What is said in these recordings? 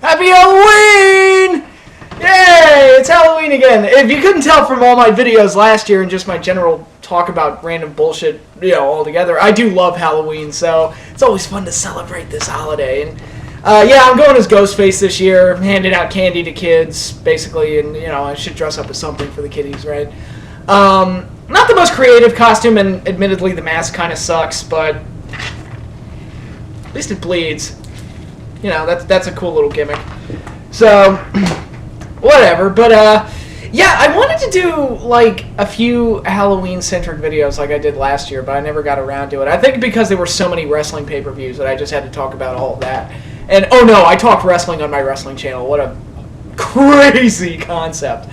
Happy Halloween! Yay! It's Halloween again. If you couldn't tell from all my videos last year and just my general talk about random bullshit, all together, I do love Halloween, so it's always fun to celebrate this holiday. And yeah, I'm going as Ghostface this year, handing out candy to kids, basically, and I should dress up as something for the kiddies, right? Not the most creative costume, and admittedly the mask kind of sucks, but at least it bleeds. That's a cool little gimmick. So, whatever. But, yeah, I wanted to do, like, a few Halloween-centric videos like I did last year, but I never got around to it. I think because there were so many wrestling pay-per-views that I just had to talk about all of that. And, oh no, I talk wrestling on my wrestling channel. What a crazy concept.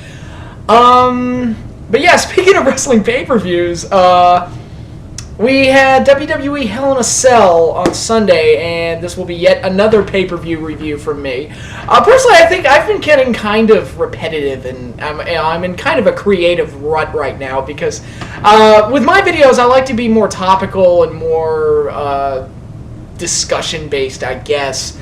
But yeah, speaking of wrestling pay-per-views, we had WWE Hell in a Cell on Sunday, and this will be yet another pay-per-view review from me. Personally, I think I've been getting kind of repetitive, and I'm in kind of a creative rut right now, because with my videos, I like to be more topical and more discussion-based, I guess.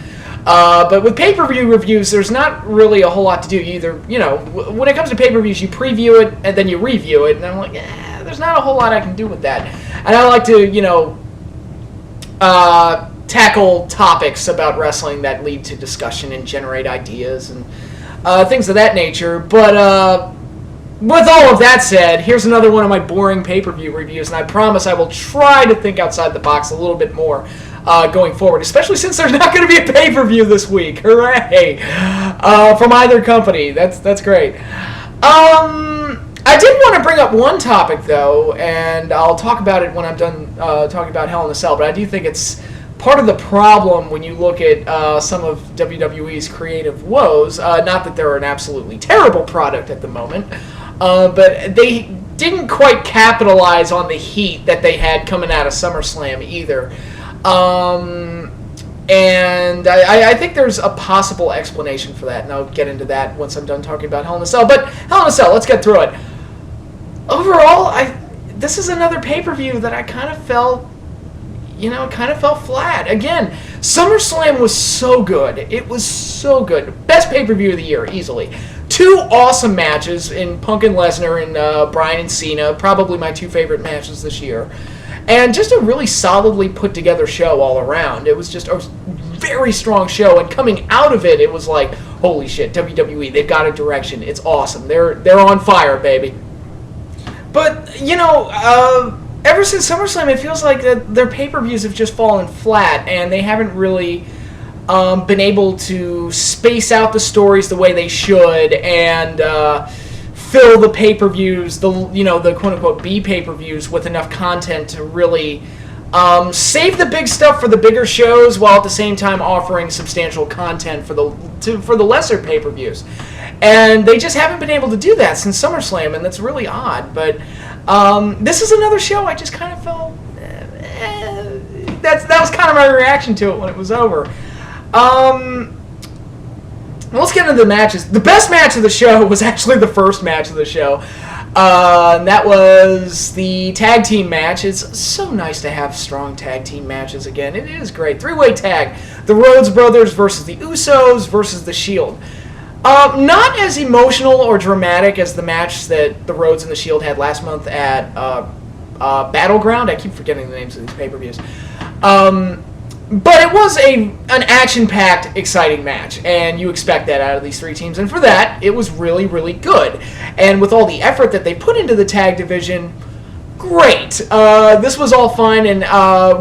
But with pay-per-view reviews, there's not really a whole lot to do either. When it comes to pay-per-views, you preview it, and then you review it, and I'm like, there's not a whole lot I can do with that. And I like to, tackle topics about wrestling that lead to discussion and generate ideas and things of that nature. But with all of that said, here's another one of my boring pay-per-view reviews, and I promise I will try to think outside the box a little bit more going forward, especially since there's not going to be a pay-per-view this week. Hooray! From either company. That's great. I did want to bring up one topic, though, and I'll talk about it when I'm done talking about Hell in a Cell, but I do think it's part of the problem when you look at some of WWE's creative woes. Not that they're an absolutely terrible product at the moment, but they didn't quite capitalize on the heat that they had coming out of SummerSlam either. And I think there's a possible explanation for that, and I'll get into that once I'm done talking about Hell in a Cell. But Hell in a Cell, let's get through it. Overall, this is another pay-per-view that I kind of felt, flat. Again, SummerSlam was so good. It was so good. Best pay-per-view of the year, easily. Two awesome matches in Punk and Lesnar and Bryan and Cena, probably my two favorite matches this year. And just a really solidly put together show all around. It was just a very strong show, and coming out of it, it was like, holy shit, WWE, they've got a direction. It's awesome. They're on fire, baby. But, ever since SummerSlam, it feels like their pay-per-views have just fallen flat, and they haven't really been able to space out the stories the way they should, and fill the pay-per-views, the quote-unquote B pay-per-views with enough content to really save the big stuff for the bigger shows, while at the same time offering substantial content for the lesser pay-per-views. And they just haven't been able to do that since SummerSlam, and that's really odd. But this is another show I just kind of felt... that was kind of my reaction to it when it was over. Let's get into the matches. The best match of the show was actually the first match of the show. And that was the tag team match. It's so nice to have strong tag team matches again. It is great. Three-way tag. The Rhodes Brothers versus the Usos versus the Shield. Not as emotional or dramatic as the match that the Rhodes and the Shield had last month at Battleground. I keep forgetting the names of these pay-per-views. But it was an action-packed, exciting match, and you expect that out of these three teams. And for that, it was really, really good. And with all the effort that they put into the tag division, great. This was all fine, and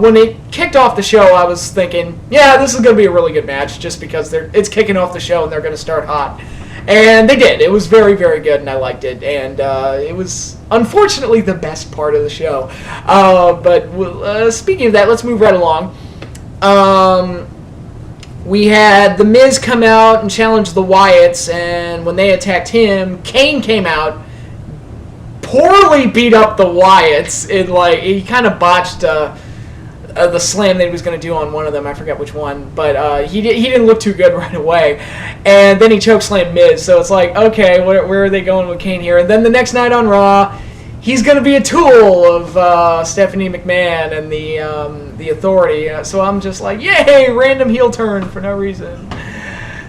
when it kicked off the show, I was thinking, yeah, this is going to be a really good match, just because it's kicking off the show and they're going to start hot. And they did. It was very, very good, and I liked it. And it was, unfortunately, the best part of the show. But speaking of that, let's move right along. We had The Miz come out and challenge the Wyatts, and when they attacked him, Kane came out, poorly beat up the Wyatts. He kind of botched the slam that he was going to do on one of them. I forget which one, but he didn't look too good right away. And then he chokeslammed Miz, so it's like, okay, where are they going with Kane here? And then the next night on Raw, he's going to be a tool of Stephanie McMahon and the Authority. So I'm just like, yay, random heel turn for no reason.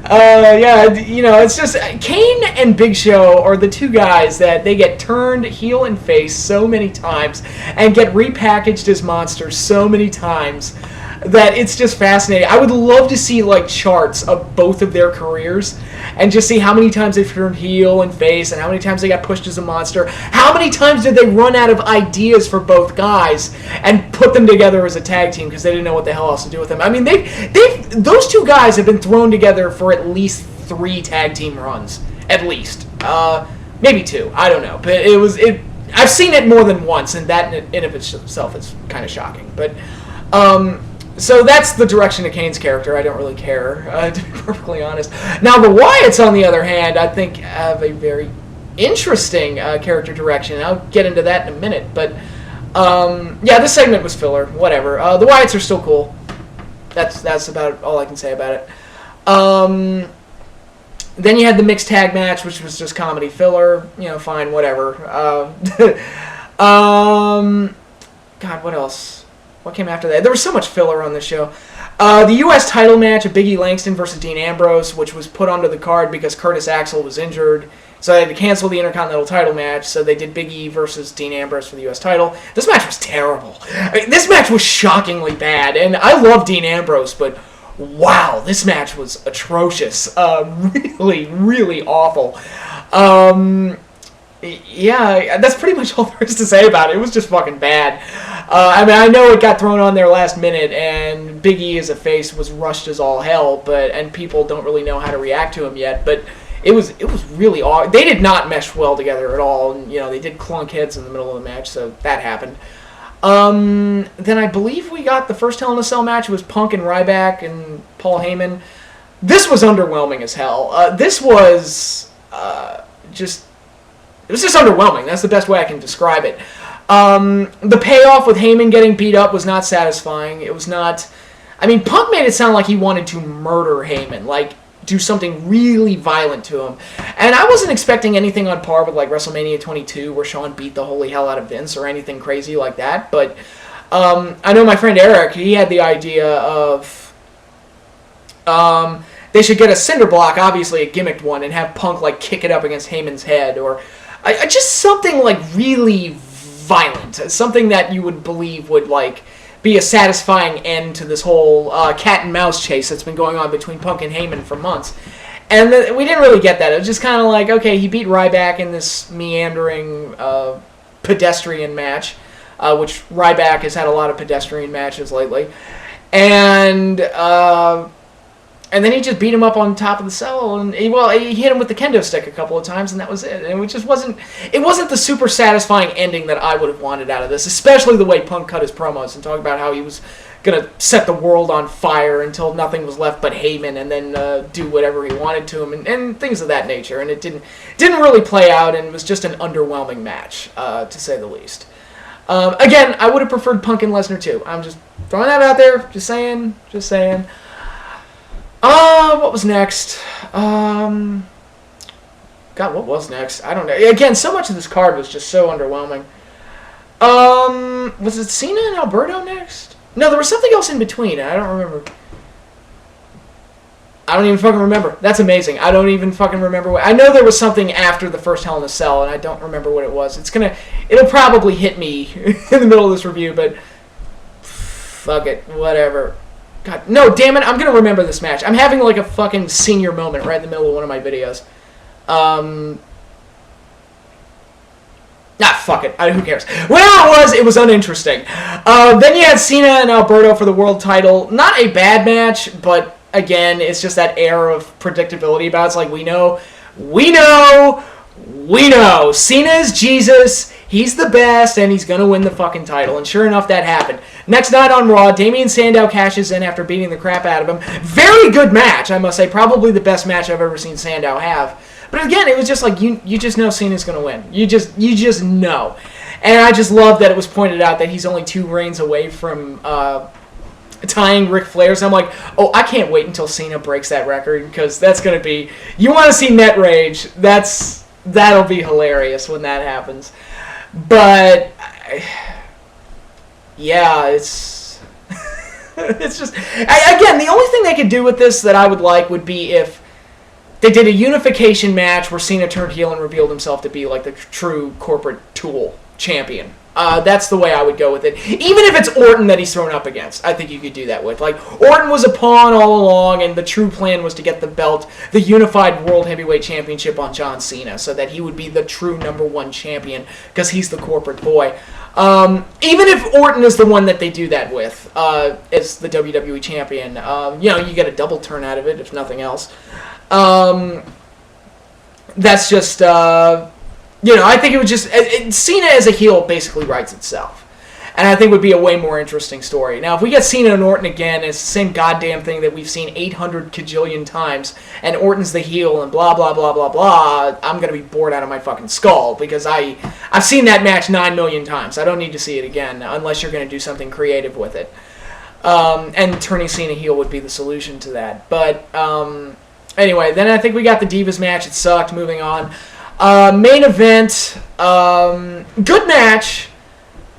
Yeah, you know, it's just Kane and Big Show are the two guys that they get turned heel and face so many times and get repackaged as monsters so many times that it's just fascinating. I would love to see like charts of both of their careers and just see how many times they've turned heel and face and how many times they got pushed as a monster. How many times did they run out of ideas for both guys and put them together as a tag team because they didn't know what the hell else to do with them? I mean, those two guys have been thrown together for at least 3 tag team runs, at least. Maybe 2, I don't know. But I've seen it more than once, and that in of itself is kind of shocking. But so that's the direction of Kane's character. I don't really care, to be perfectly honest. Now, the Wyatts, on the other hand, I think have a very interesting character direction. I'll get into that in a minute. But, yeah, this segment was filler. Whatever. The Wyatts are still cool. That's about all I can say about it. Then you had the mixed tag match, which was just comedy filler. You know, fine, whatever. God, what else? What came after that? There was so much filler on this show. The U.S. title match of Big E Langston versus Dean Ambrose, which was put onto the card because Curtis Axel was injured. So they had to cancel the Intercontinental title match, so they did Big E versus Dean Ambrose for the U.S. title. This match was terrible. I mean, this match was shockingly bad, and I love Dean Ambrose, but wow, this match was atrocious. Really, really awful. Yeah, that's pretty much all there is to say about it. It was just fucking bad. I mean, I know it got thrown on there last minute, and Big E as a face was rushed as all hell, and people don't really know how to react to him yet. But it was really awkward. They did not mesh well together at all. And, you know, they did clunk heads in the middle of the match, so that happened. Then I believe we got the first Hell in a Cell match. It was Punk and Ryback and Paul Heyman. This was underwhelming as hell. This was just... It was just underwhelming. That's the best way I can describe it. The payoff with Heyman getting beat up was not satisfying. It was not... I mean, Punk made it sound like he wanted to murder Heyman, like do something really violent to him. And I wasn't expecting anything on par with like WrestleMania 22 where Shawn beat the holy hell out of Vince or anything crazy like that. But I know my friend Eric, he had the idea of... they should get a cinder block, obviously a gimmicked one, and have Punk like kick it up against Heyman's head, or just something like really violent, something that you would believe would like be a satisfying end to this whole cat and mouse chase that's been going on between Punk and Heyman for months. And we didn't really get that. It was just kind of like, okay, he beat Ryback in this meandering pedestrian match, which Ryback has had a lot of pedestrian matches lately, and then he just beat him up on top of the cell, and he hit him with the kendo stick a couple of times, and that was it. And it just wasn't the super satisfying ending that I would have wanted out of this, especially the way Punk cut his promos and talked about how he was going to set the world on fire until nothing was left but Heyman, and then do whatever he wanted to him, and things of that nature. And it didn't really play out, and it was just an underwhelming match, to say the least. Again, I would have preferred Punk and Lesnar too. I'm just throwing that out there, just saying. What was next? God, what was next? I don't know. Again, so much of this card was just so underwhelming. Was it Cena and Alberto next? No, there was something else in between. I don't remember. I don't even fucking remember. That's amazing. I don't even fucking remember what... I know there was something after the first Hell in a Cell, and I don't remember what it was. It'll probably hit me in the middle of this review, but... Fuck it. Whatever. God, no, damn it, I'm going to remember this match. I'm having like a fucking senior moment right in the middle of one of my videos. Fuck it. Who cares? Whatever it was uninteresting. Then you had Cena and Alberto for the world title. Not a bad match, but again, it's just that air of predictability about it. It's like, we know. Cena's Jesus. He's the best, and he's going to win the fucking title. And sure enough, that happened. Next night on Raw, Damien Sandow cashes in after beating the crap out of him. Very good match, I must say. Probably the best match I've ever seen Sandow have. But again, it was just like, you just know Cena's going to win. You just know. And I just love that it was pointed out that he's only 2 reigns away from tying Ric Flair's. I'm like, oh, I can't wait until Cena breaks that record, because that's going to be... You want to see net rage, that'll be hilarious when that happens. But... yeah, it's... it's just... Again, the only thing they could do with this that I would like would be if they did a unification match where Cena turned heel and revealed himself to be like the true corporate tool champion. That's the way I would go with it. Even if it's Orton that he's thrown up against, I think you could do that with. Like, Orton was a pawn all along, and the true plan was to get the belt, the unified World Heavyweight Championship on John Cena, so that he would be the true #1 champion, because he's the corporate boy. Even if Orton is the one that they do that with, as the WWE champion, you get a double turn out of it, if nothing else. That's just... I think it would just... Cena as a heel basically writes itself. And I think it would be a way more interesting story. Now, if we get Cena and Orton again, it's the same goddamn thing that we've seen 800 kajillion times, and Orton's the heel and blah, blah, blah, blah, blah, I'm going to be bored out of my fucking skull, because I've seen that match 9 million times. I don't need to see it again, unless you're going to do something creative with it. And turning Cena heel would be the solution to that. But, anyway, then I think we got the Divas match. It sucked. Moving on. Main event, good match,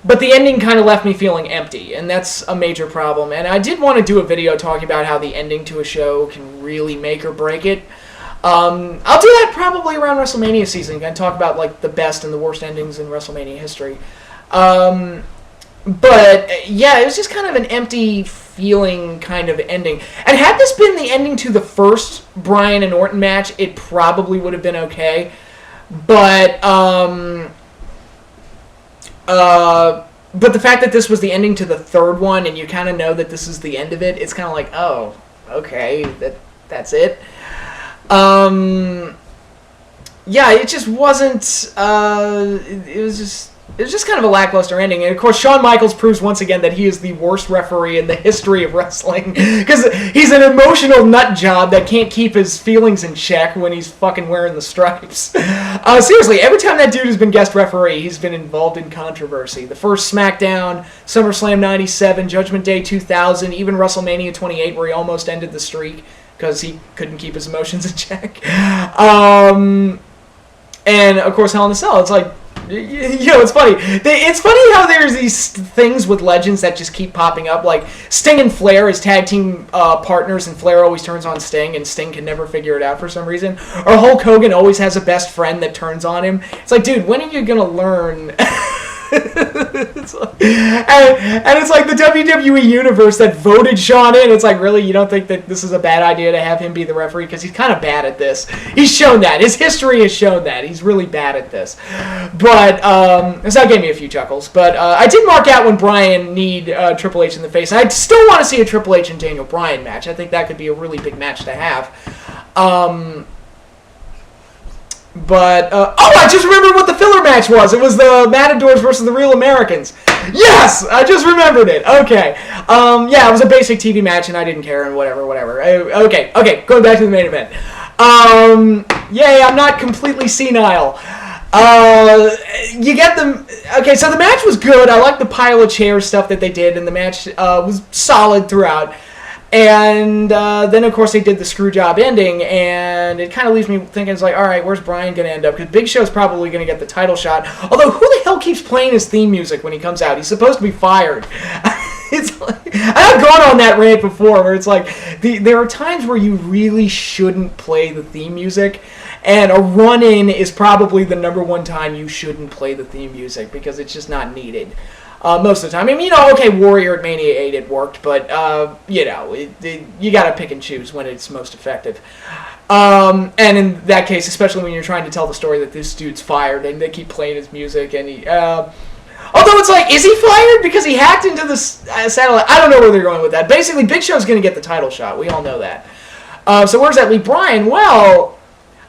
but the ending kind of left me feeling empty, and that's a major problem. And I did want to do a video talking about how the ending to a show can really make or break it. I'll do that probably around WrestleMania season. I'm going to talk about like the best and the worst endings in WrestleMania history. But yeah, it was just kind of an empty feeling kind of ending. And had this been the ending to the first Bryan and Orton match, it probably would have been okay. But the fact that this was the ending to the third one, and you kind of know that this is the end of it, it's kind of like, oh, okay, that's it. Yeah, it just wasn't. It was just kind of a lackluster ending. And, of course, Shawn Michaels proves once again that he is the worst referee in the history of wrestling. Because he's an emotional nut job that can't keep his feelings in check when he's fucking wearing the stripes. Seriously, every time that dude has been guest referee, he's been involved in controversy. The first SmackDown, SummerSlam 97, Judgment Day 2000, even WrestleMania 28, where he almost ended the streak because he couldn't keep his emotions in check. And, of course, Hell in a Cell. It's like... it's funny. It's funny how there's these things with legends that just keep popping up. Like Sting and Flair as tag team partners, and Flair always turns on Sting, and Sting can never figure it out for some reason. Or Hulk Hogan always has a best friend that turns on him. It's like, dude, when are you gonna learn? It's like, and it's like the WWE universe that voted Shawn in. It's like, really, you don't think that this is a bad idea to have him be the referee? Because he's kind of bad at this. He's shown that. His history has shown that. He's really bad at this. But, so that gave me a few chuckles. But I did mark out when Bryan kneed Triple H in the face. I still want to see a Triple H and Daniel Bryan match. I think that could be a really big match to have. But, I just remembered what the filler match was. It was the Matadors versus the Real Americans. Yes! I just remembered it. Okay. Yeah, it was a basic TV match, and I didn't care, and whatever. Okay, going back to the main event. Yay, I'm not completely senile. You get them... Okay, so the match was good. I liked the pile of chairs stuff that they did, and the match was solid throughout. And then, of course, they did the screw job ending, and it kind of leaves me thinking, it's like, all right, where's Bryan going to end up? Because Big Show's probably going to get the title shot. Although, who the hell keeps playing his theme music when he comes out? He's supposed to be fired. It's like, I've gone on that rant before, where it's like, there are times where you really shouldn't play the theme music, and a run-in is probably the #1 time you shouldn't play the theme music, because it's just not needed. Most of the time. I mean, okay, Warrior at Mania 8, it worked, but, you gotta pick and choose when it's most effective. And in that case, especially when you're trying to tell the story that this dude's fired, and they keep playing his music, and he, although it's like, is he fired because he hacked into the satellite? I don't know where they're going with that. Basically, Big Show's gonna get the title shot. We all know that. So where does that leave Bryan? Well...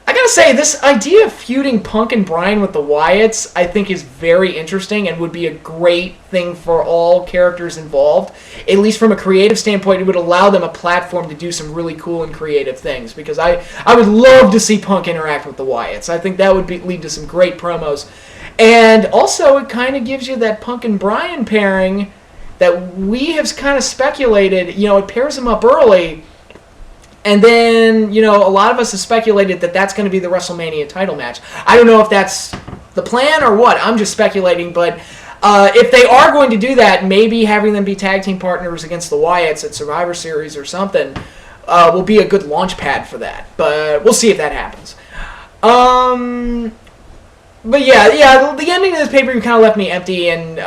I gotta say, this idea of feuding Punk and Bryan with the Wyatts, I think is very interesting and would be a great thing for all characters involved. At least from a creative standpoint, it would allow them a platform to do some really cool and creative things. Because I would love to see Punk interact with the Wyatts. I think that would lead to some great promos. And also, it kind of gives you that Punk and Bryan pairing that we have kind of speculated. It pairs them up early. And then, a lot of us have speculated that that's going to be the WrestleMania title match. I don't know if that's the plan or what. I'm just speculating. But if they are going to do that, maybe having them be tag team partners against the Wyatts at Survivor Series or something will be a good launch pad for that. But we'll see if that happens. But yeah, the ending of this pay-per-view kind of left me empty, and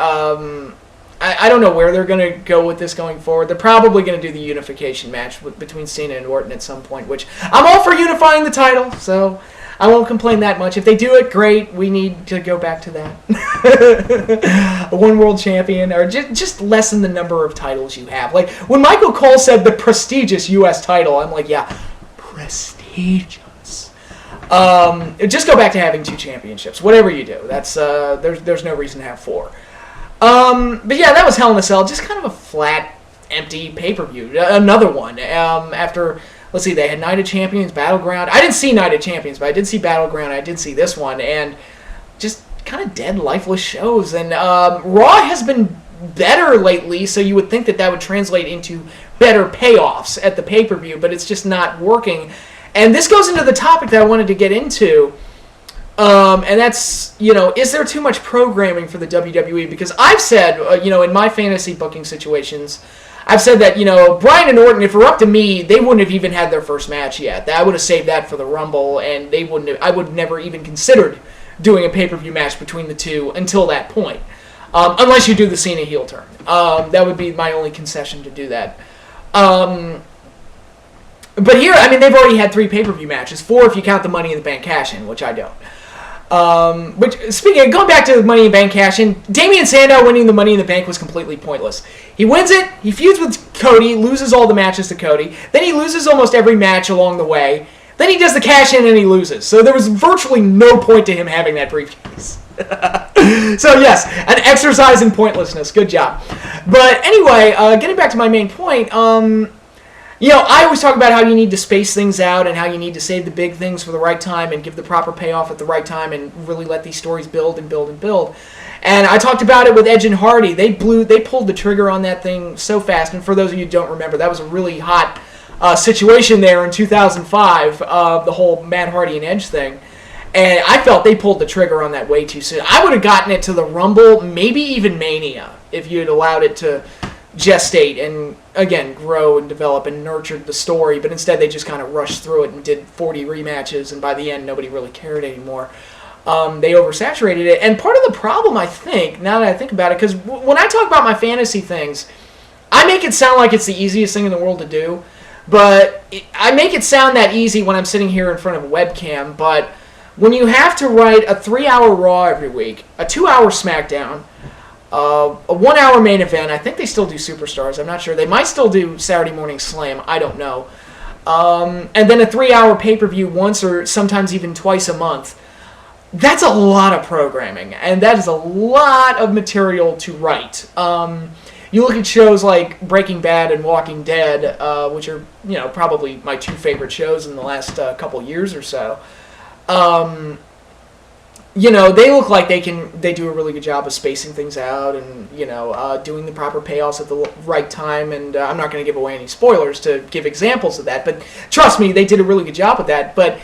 I don't know where they're going to go with this going forward. They're probably going to do the unification match between Cena and Orton at some point, which I'm all for unifying the title, so I won't complain that much. If they do it, great. We need to go back to that. One world champion, or just lessen the number of titles you have. Like, when Michael Cole said the prestigious U.S. title, I'm like, yeah, prestigious. Just go back to having 2 championships. Whatever you do, that's there's no reason to have 4. But yeah, that was Hell in a Cell. Just kind of a flat, empty pay-per-view. Another one. After, let's see, they had Night of Champions, Battleground. I didn't see Night of Champions, but I did see Battleground. I did see this one, and just kind of dead, lifeless shows. And Raw has been better lately, so you would think that would translate into better payoffs at the pay-per-view, but it's just not working. And this goes into the topic that I wanted to get into, and that's, is there too much programming for the WWE? Because I've said, in my fantasy booking situations, I've said that, Bryan and Orton, if it were up to me, they wouldn't have even had their first match yet. I would have saved that for the Rumble, and I would have never even considered doing a pay-per-view match between the two until that point. Unless you do the Cena heel turn. That would be my only concession to do that. But here, they've already had 3 pay-per-view matches. 4 if you count the Money in the Bank cash-in, which I don't. Going back to the Money in the Bank cash-in, Damian Sandow winning the Money in the Bank was completely pointless. He wins it, he feuds with Cody, loses all the matches to Cody, then he loses almost every match along the way, then he does the cash-in and he loses. So there was virtually no point to him having that briefcase. So yes, an exercise in pointlessness. Good job. But anyway, getting back to my main point, I always talk about how you need to space things out and how you need to save the big things for the right time and give the proper payoff at the right time and really let these stories build and build and build. And I talked about it with Edge and Hardy. They pulled the trigger on that thing so fast. And for those of you who don't remember, that was a really hot situation there in 2005, the whole Matt Hardy and Edge thing. And I felt they pulled the trigger on that way too soon. I would have gotten it to the Rumble, maybe even Mania, if you had allowed it to gestate and, again, grow and develop and nurtured the story, but instead they just kind of rushed through it and did 40 rematches, and by the end nobody really cared anymore. They oversaturated it, and part of the problem, I think, now that I think about it, because when I talk about my fantasy things, I make it sound like it's the easiest thing in the world to do, but I make it sound that easy when I'm sitting here in front of a webcam, but when you have to write a 3-hour Raw every week, a 2-hour SmackDown, a 1-hour main event. I think they still do Superstars. I'm not sure. They might still do Saturday Morning Slam. I don't know. And then a 3-hour pay-per-view once or sometimes even twice a month. That's a lot of programming, and that is a lot of material to write. You look at shows like Breaking Bad and Walking Dead, which are probably my 2 favorite shows in the last couple years or so. They look like they do a really good job of spacing things out and, doing the proper payoffs at the right time. And I'm not going to give away any spoilers to give examples of that. But trust me, they did a really good job with that. But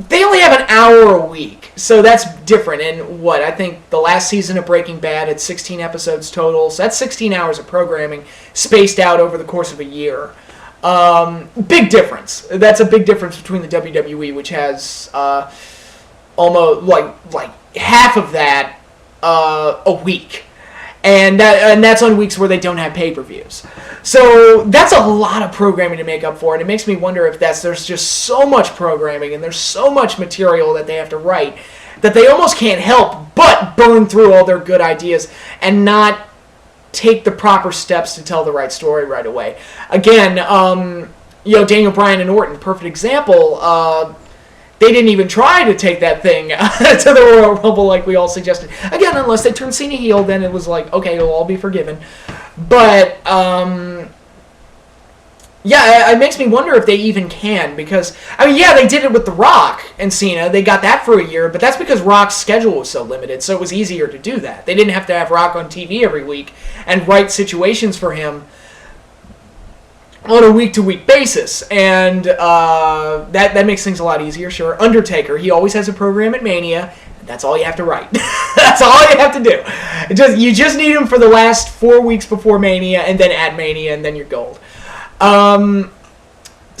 they only have an hour a week. So that's different. And I think the last season of Breaking Bad had 16 episodes total. So that's 16 hours of programming spaced out over the course of a year. Big difference. That's a big difference between the WWE, which has almost like half of that a week, and that's on weeks where they don't have pay-per-views. So that's a lot of programming to make up for, and it makes me wonder if there's just so much programming and there's so much material that they have to write that they almost can't help but burn through all their good ideas and not take the proper steps to tell the right story right away. Again, Daniel Bryan and Orton, perfect example. They didn't even try to take that thing to the Royal Rumble like we all suggested. Again, unless they turned Cena heel, then it was like, okay, it'll all be forgiven. But, it makes me wonder if they even can, because, they did it with The Rock and Cena. They got that for a year, but that's because Rock's schedule was so limited, so it was easier to do that. They didn't have to have Rock on TV every week and write situations for him on a week-to-week basis, and that makes things a lot easier. Sure, Undertaker, he always has a program at Mania, and that's all you have to write. That's all you have to do. You just need him for the last 4 weeks before Mania, and then at Mania, and then you're gold.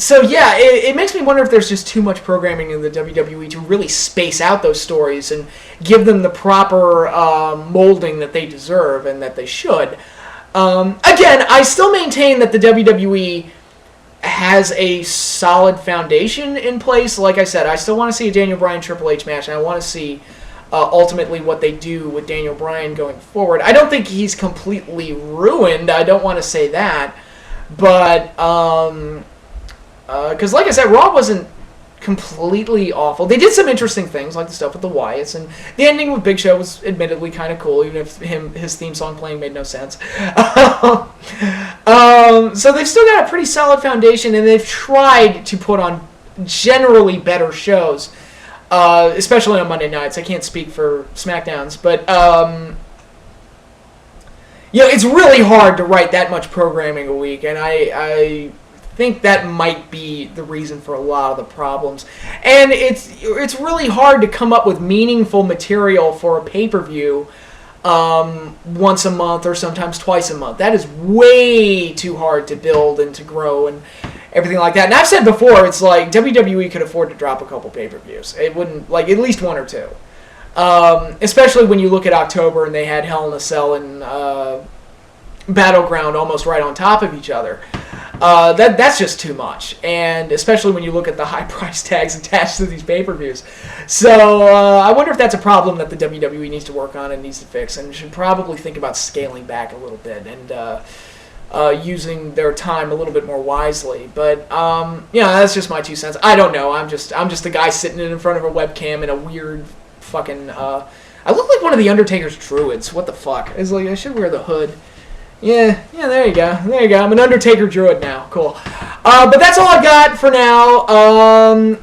So yeah, it makes me wonder if there's just too much programming in the WWE to really space out those stories and give them the proper molding that they deserve and that they should. Again, I still maintain that the WWE has a solid foundation in place. Like I said, I still want to see a Daniel Bryan Triple H match, and I want to see ultimately what they do with Daniel Bryan going forward. I don't think he's completely ruined. I don't want to say that, but because like I said, Raw wasn't completely awful. They did some interesting things, like the stuff with the Wyatts, and the ending with Big Show was admittedly kind of cool, even if his theme song playing made no sense. So they've still got a pretty solid foundation, and they've tried to put on generally better shows, especially on Monday nights. I can't speak for SmackDowns, but it's really hard to write that much programming a week, and I think that might be the reason for a lot of the problems. And it's really hard to come up with meaningful material for a pay-per-view once a month or sometimes twice a month. That is way too hard to build and to grow and everything like that. And I've said before, it's like WWE could afford to drop a couple pay-per-views. It wouldn't, like, at least one or two. Especially when you look at October and they had Hell in a Cell and Battleground almost right on top of each other. That's just too much, and especially when you look at the high price tags attached to these pay-per-views. So I wonder if that's a problem that the WWE needs to work on and needs to fix, and should probably think about scaling back a little bit and using their time a little bit more wisely. But that's just my 2 cents. I don't know. I'm just a guy sitting in front of a webcam in a weird fucking. I look like one of the Undertaker's druids. What the fuck? It's like I should wear the hood. Yeah, there you go. I'm an Undertaker druid now. Cool. But that's all I got for now.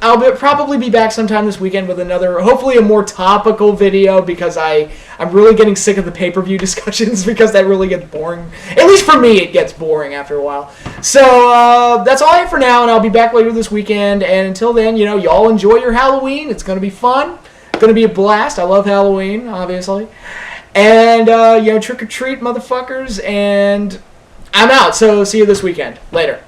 I'll probably be back sometime this weekend with another, hopefully a more topical video, because I'm really getting sick of the pay-per-view discussions, because that really gets boring. At least for me, it gets boring after a while. So that's all I have for now, and I'll be back later this weekend. And until then, y'all enjoy your Halloween. It's going to be fun. It's going to be a blast. I love Halloween, obviously. And, trick or treat, motherfuckers, and I'm out, so see you this weekend. Later.